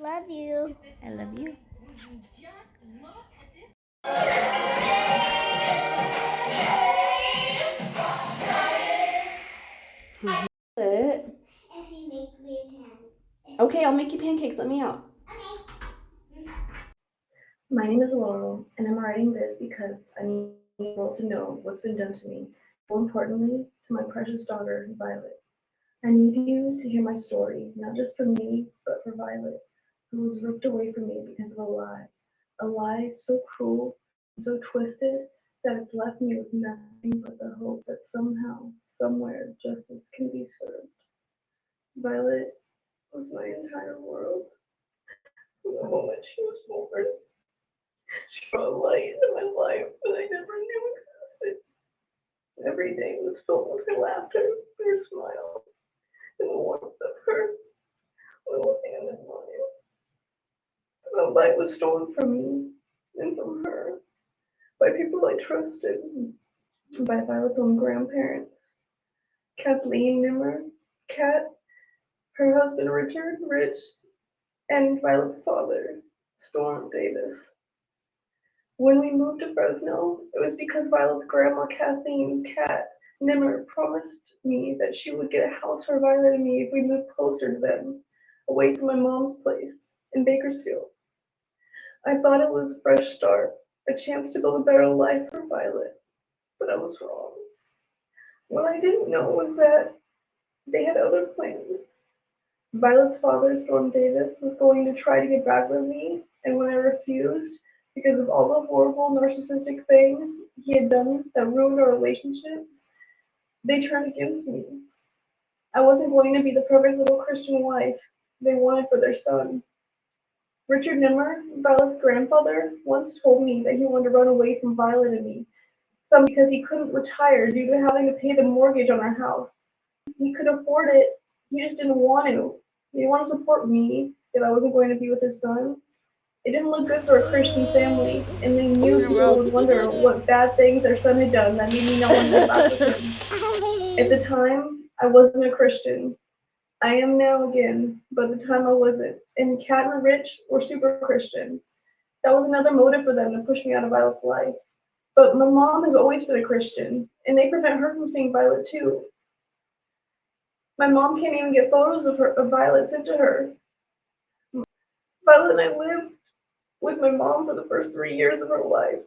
love you. I love you. If you make me a pancake. Okay, I'll make you pancakes. Let me out. Okay. My name is Laurel, and I'm writing this because I need people to know what's been done to me. More importantly, to my precious daughter, Violet. I need you to hear my story, not just for me, but for Violet, who was ripped away from me because of a lie. A lie so cruel and so twisted that it's left me with nothing but the hope that somehow, somewhere, justice can be served. Violet was my entire world. From the moment she was born, she brought light into my life that I never knew existed. Every day was filled with her laughter, her smile, and the warmth of her little hand in mine. The light was stolen from me and from her by people I trusted, by Violet's own grandparents, Kathleen Nimmer, Kat, her husband Richard, Rich, and Violet's father, Storm Davis. When we moved to Fresno, it was because Violet's grandma, Kathleen Kat Nimmer, promised me that she would get a house for Violet and me if we moved closer to them, away from my mom's place in Bakersfield. I thought it was a fresh start, a chance to build a better life for Violet, but I was wrong. What I didn't know was that they had other plans. Violet's father, Storm Davis, was going to try to get back with me, and when I refused, because of all the horrible narcissistic things he had done that ruined our relationship, they turned against me. I wasn't going to be the perfect little Christian wife they wanted for their son. Richard Nimmer, Violet's grandfather, once told me that he wanted to run away from Violet and me, some because he couldn't retire due to having to pay the mortgage on our house. He could afford it, he just didn't want to. He didn't want to support me if I wasn't going to be with his son. It didn't look good for a Christian family, and they knew people would wonder what bad things their son had done that made me not want to go back with him. At the time, I wasn't a Christian. I am now again, but at the time I wasn't. And Kat and Rich were super Christian. That was another motive for them to push me out of Violet's life. But my mom has always been a Christian, and they prevent her from seeing Violet too. My mom can't even get photos of Violet sent to her. Violet and I lived with my mom for the first 3 years of her life,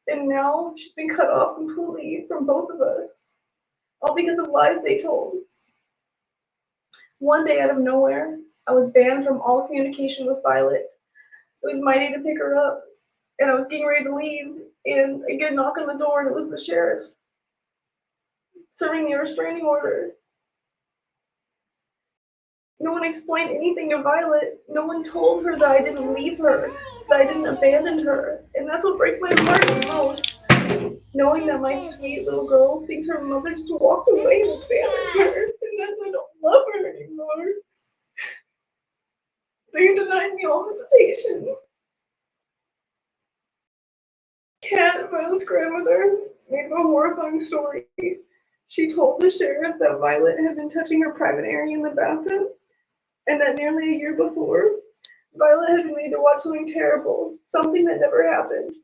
and now she's been cut off completely from both of us, all because of lies they told. One day, out of nowhere, I was banned from all communication with Violet. It was my day to pick her up, and I was getting ready to leave, and I get a knock on the door, and it was the sheriff's, serving me a restraining order. No one explained anything to Violet. No one told her that I didn't leave her, that I didn't abandon her, and that's what breaks my heart the most. Knowing that my sweet little girl thinks her mother just walked away and abandoned her, and that I don't love her anymore. They denied me all visitation. Kat, Violet's grandmother, made up a horrifying story. She told the sheriff that Violet had been touching her private area in the bathroom, and that nearly a year before, Violet had been made to watch something terrible, something that never happened.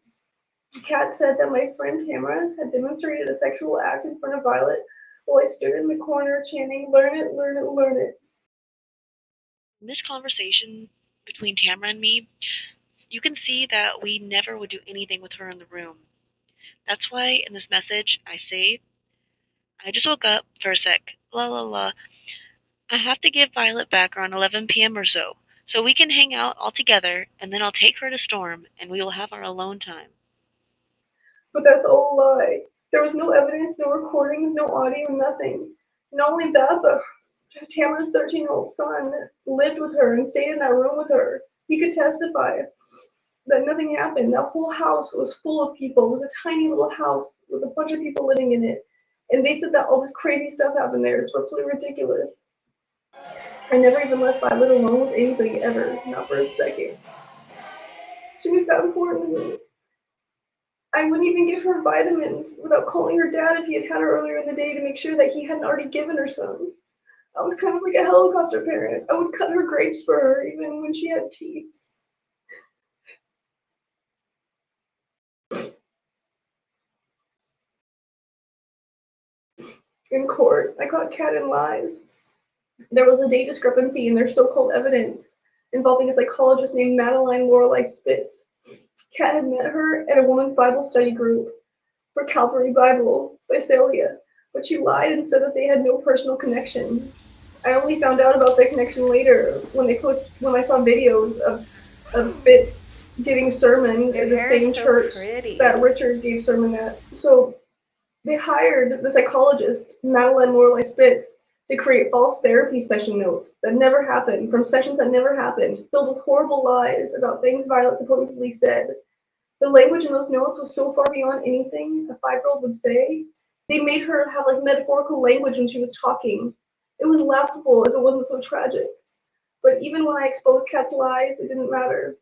Kat said that my friend Tamara had demonstrated a sexual act in front of Violet while I stood in the corner chanting, "Learn it, learn it, learn it." In this conversation between Tamara and me, you can see that we never would do anything with her in the room. That's why in this message I say, I just woke up for a sec, la la la. I have to give Violet back around 11 p.m. or so we can hang out all together, and then I'll take her to Storm, and we will have our alone time. But that's all a lie. There was no evidence, no recordings, no audio, nothing. Not only that, but Tamara's 13-year-old son lived with her and stayed in that room with her. He could testify that nothing happened. That whole house was full of people. It was a tiny little house with a bunch of people living in it. And they said that all this crazy stuff happened there. It's absolutely ridiculous. I never even left Violet alone with anybody ever, not for a second. She was that important to me. I wouldn't even give her vitamins without calling her dad if he had had her earlier in the day to make sure that he hadn't already given her some. I was kind of like a helicopter parent. I would cut her grapes for her even when she had teeth. In court, I caught Kat in lies. There was a date discrepancy in their so-called evidence involving a psychologist named Madeline Laurel Spitz. Kat had met her at a women's Bible study group for Calvary Bible by Celia, but she lied and said that they had no personal connection. I only found out about their connection later when I saw videos of Spitz giving sermon Your at the hair same is so church pretty. that Richard gave sermon at. So they hired the psychologist, Madeline Laurel Spitz, to create false therapy session notes that never happened, from sessions that never happened, filled with horrible lies about things Violet supposedly said. The language in those notes was so far beyond anything a 5-year-old would say. They made her have like metaphorical language when she was talking. It was laughable if it wasn't so tragic. But even when I exposed Kat's lies, it didn't matter.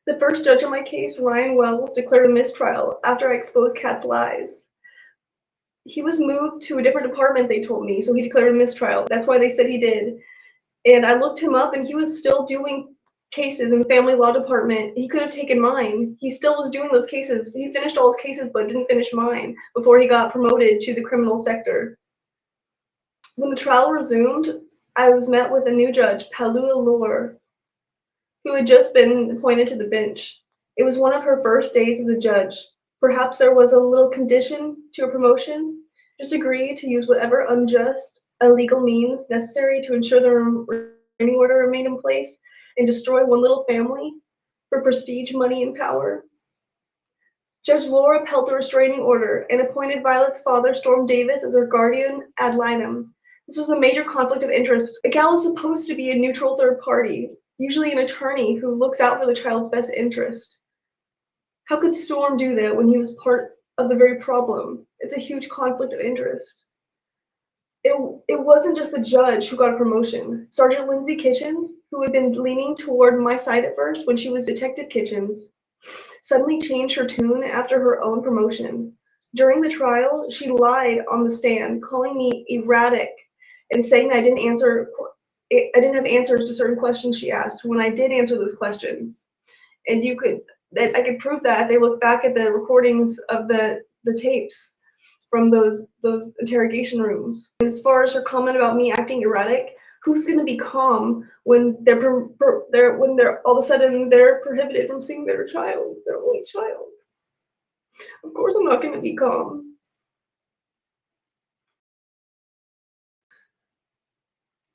The first judge on my case, Ryan Wells, declared a mistrial after I exposed Kat's lies. He was moved to a different department, they told me, so he declared a mistrial. That's why they said he did. And I looked him up, and he was still doing cases in the family law department. He could have taken mine. He still was doing those cases. He finished all his cases, but didn't finish mine before he got promoted to the criminal sector. When the trial resumed, I was met with a new judge, Palua Lore, who had just been appointed to the bench. It was one of her first days as a judge. Perhaps there was a little condition to her promotion. Just agree to use whatever unjust, illegal means necessary to ensure the restraining order remained in place and destroy one little family for prestige, money, and power. Judge Laura upheld the restraining order and appointed Violet's father, Storm Davis, as her guardian ad litem. This was a major conflict of interest. A gal is supposed to be a neutral third party, usually an attorney who looks out for the child's best interest. How could Storm do that when he was part of the very problem? It's a huge conflict of interest. It wasn't just the judge who got a promotion. Sergeant Lindsay Kitchens, who had been leaning toward my side at first when she was Detective Kitchens, suddenly changed her tune after her own promotion. During the trial, she lied on the stand, calling me erratic and saying that I didn't have answers to certain questions she asked when I did answer those questions. And I could prove that if they look back at the recordings of the tapes from those interrogation rooms. And as far as her comment about me acting erratic, who's going to be calm when they're all of a sudden they're prohibited from seeing their child, their only child? Of course I'm not going to be calm.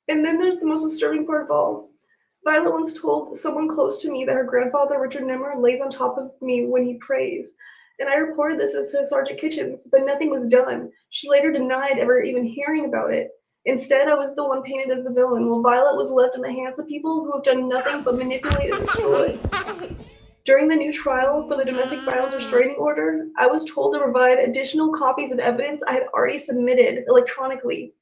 And then there's the most disturbing part of all. Violet once told someone close to me that her grandfather, Richard Nimmer, lays on top of me when he prays. And I reported this to Sergeant Kitchens, but nothing was done. She later denied ever even hearing about it. Instead, I was the one painted as the villain, while Violet was left in the hands of people who have done nothing but manipulate and destroy. During the new trial for the domestic violence restraining order, I was told to provide additional copies of evidence I had already submitted electronically.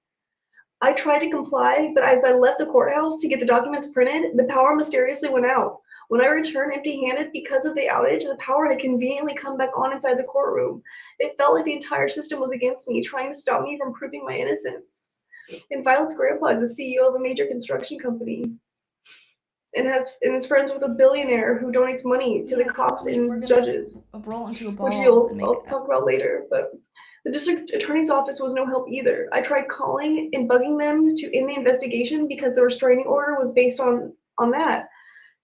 I tried to comply, but as I left the courthouse to get the documents printed, the power mysteriously went out. When I returned empty-handed because of the outage, the power had conveniently come back on inside the courtroom. It felt like the entire system was against me, trying to stop me from proving my innocence. And Violet's grandpa is the CEO of a major construction company and is friends with a billionaire who donates money to the cops and judges, Roll into a which ball I'll talk about later. But the district attorney's office was no help either. I tried calling and bugging them to end the investigation because the restraining order was based on that.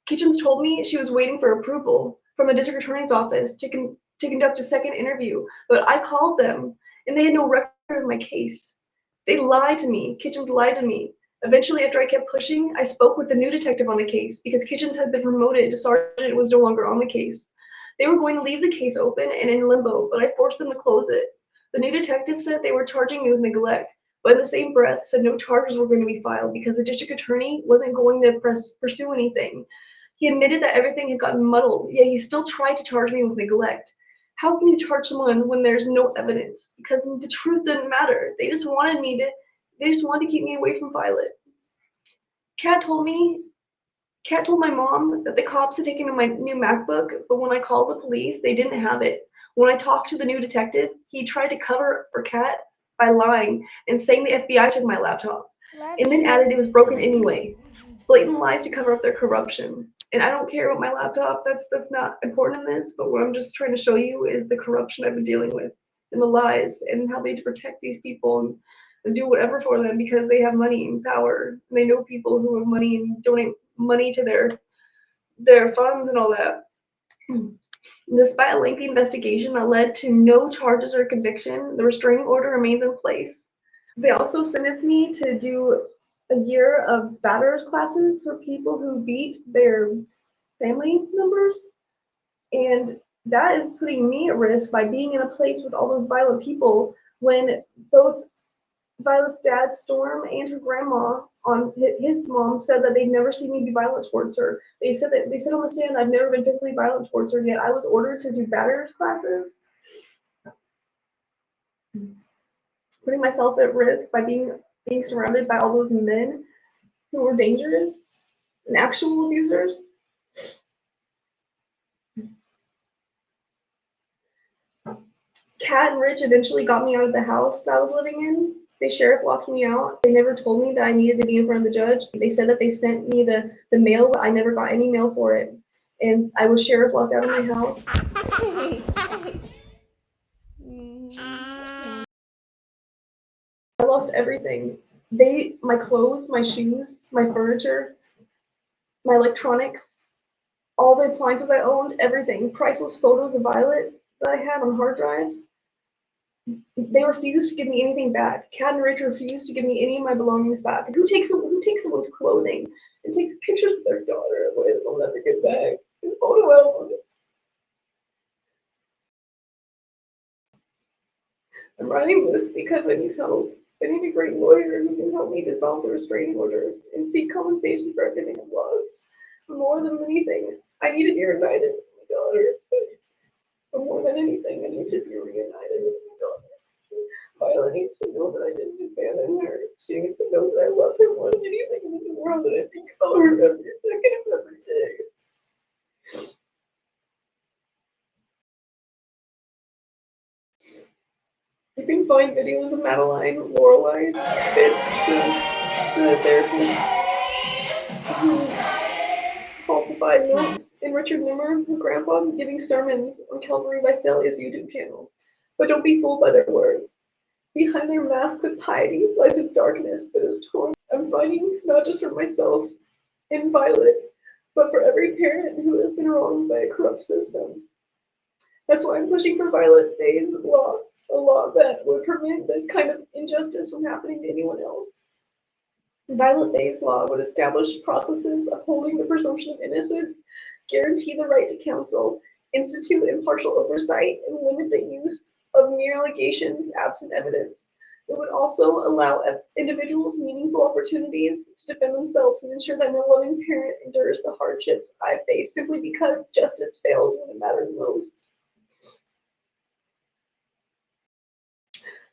Kitchens told me she was waiting for approval from the district attorney's office to conduct a second interview, but I called them and they had no record of my case. They lied to me. Kitchens lied to me. Eventually, after I kept pushing, I spoke with the new detective on the case because Kitchens had been promoted to sergeant and was no longer on the case. They were going to leave the case open and in limbo, but I forced them to close it. The new detective said they were charging me with neglect, but in the same breath said no charges were going to be filed because the district attorney wasn't going to pursue anything. He admitted that everything had gotten muddled, yet he still tried to charge me with neglect. How can you charge someone when there's no evidence? Because the truth didn't matter. They just wanted to keep me away from Violet. Kat told me Kat told my mom that the cops had taken my new MacBook, but when I called the police, they didn't have it. When I talked to the new detective, he tried to cover for Kat by lying and saying the FBI took my laptop, and then added it was broken anyway. Blatant lies to cover up their corruption. And I don't care about my laptop, that's not important in this, but what I'm just trying to show you is the corruption I've been dealing with and the lies and how they protect these people and do whatever for them because they have money and power. And they know people who have money and donate money to their funds and all that. Despite a lengthy investigation that led to no charges or conviction, the restraining order remains in place. They also sentenced me to do a year of batterers classes for people who beat their family members. And that is putting me at risk by being in a place with all those violent people when both Violet's dad, Storm, and her grandma, on his mom, said that they'd never seen me be violent towards her. They said on the stand I've never been physically violent towards her, yet I was ordered to do batterers classes, putting myself at risk by being surrounded by all those men who were dangerous and actual abusers. Kat and Rich eventually got me out of the house that I was living in. The sheriff locked me out. They never told me that I needed to be in front of the judge. They said that they sent me the mail, but I never got any mail for it. And I was sheriff locked out of my house. I lost everything. My clothes, my shoes, my furniture, my electronics, all the appliances I owned, everything. Priceless photos of Violet that I had on hard drives. They refused to give me anything back. Kat and Rich refused to give me any of my belongings back. Who takes someone's clothing and takes pictures of their daughter in a way that they'll never get back? And photo albums. I'm writing this because I need help. I need a great lawyer who can help me dissolve the restraining order and seek compensation for everything I've lost. More than anything, I need to be reunited with my daughter. But more than anything, I need to be reunited with my daughter. Violet needs to know that I didn't abandon her. She needs to know that I love her more than anything in this world, and I think about her every second of every day. You can find videos of Madeline, Lorelei, Fitz, the therapist who falsified notes, and Richard Nimmer, her grandpa, giving sermons on Calvary by Celia's YouTube channel. But don't be fooled by their words. Behind their masks of piety lies a darkness that is torn. I'm fighting not just for myself and Violet, but for every parent who has been wronged by a corrupt system. That's why I'm pushing for Violet Fayes law, a law that would prevent this kind of injustice from happening to anyone else. Violet Fayes law would establish processes upholding the presumption of innocence, guarantee the right to counsel, institute impartial oversight, and limit the use of mere allegations absent evidence. It would also allow individuals meaningful opportunities to defend themselves and ensure that no loving parent endures the hardships I face simply because justice failed when it mattered most.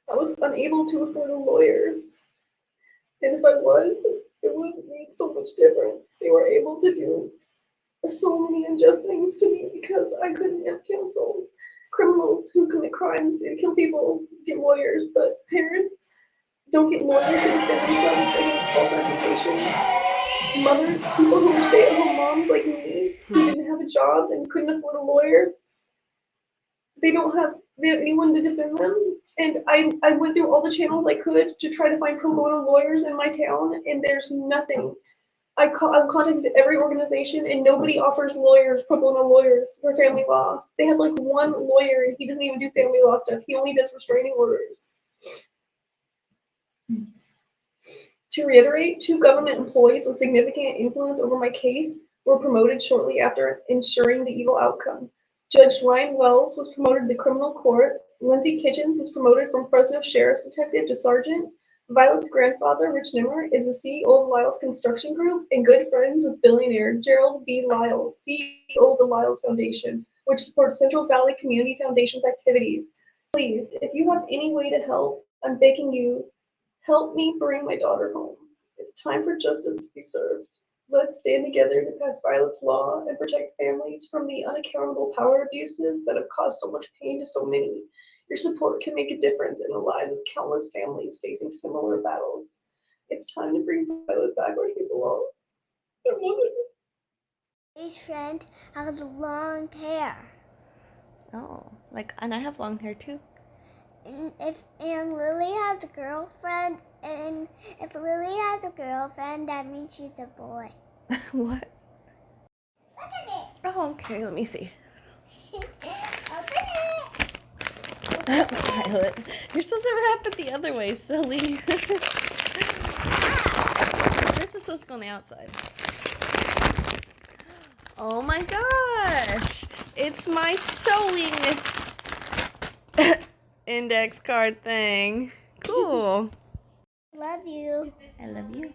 I was unable to afford a lawyer, and if I was, it would make so much difference. They were able to do so many unjust things to me because I couldn't have counsel. Criminals who commit crimes and kill people get lawyers, but parents don't get lawyers to defend themselves against false accusations. Mothers, people who were stay-at-home moms like me, who didn't have a job and couldn't afford a lawyer, they don't have anyone to defend them. And I went through all the channels I could to try to find pro bono lawyers in my town, and there's nothing. I've contacted every organization, and nobody offers lawyers, pro bono lawyers for family law. They have like one lawyer, and he doesn't even do family law stuff. He only does restraining orders. To reiterate, 2 government employees with significant influence over my case were promoted shortly after ensuring the evil outcome. Judge Ryan Wells was promoted to the criminal court. Lindsay Kitchens was promoted from Fresno Sheriff's Detective to Sergeant. Violet's grandfather, Rich Nimmer, is the CEO of Lyles Construction Group and good friends with billionaire Gerald B. Lyles, CEO of the Lyles Foundation, which supports Central Valley Community Foundation's activities. Please, if you have any way to help, I'm begging you, help me bring my daughter home. It's time for justice to be served. Let's stand together to pass Violet's law and protect families from the unaccountable power abuses that have caused so much pain to so many. Your support can make a difference in the lives of countless families facing similar battles. It's time to bring Violet back where she belongs. Their mother. Each friend has long hair. Oh, and I have long hair too. And Lily has a girlfriend, and if Lily has a girlfriend, that means she's a boy. What? Look at it. Oh, okay. Let me see. Open it. Violet, you're supposed to wrap it the other way, silly. This is supposed to go on the outside. Oh my gosh! It's my sewing index card thing. Cool. Love you. I love you.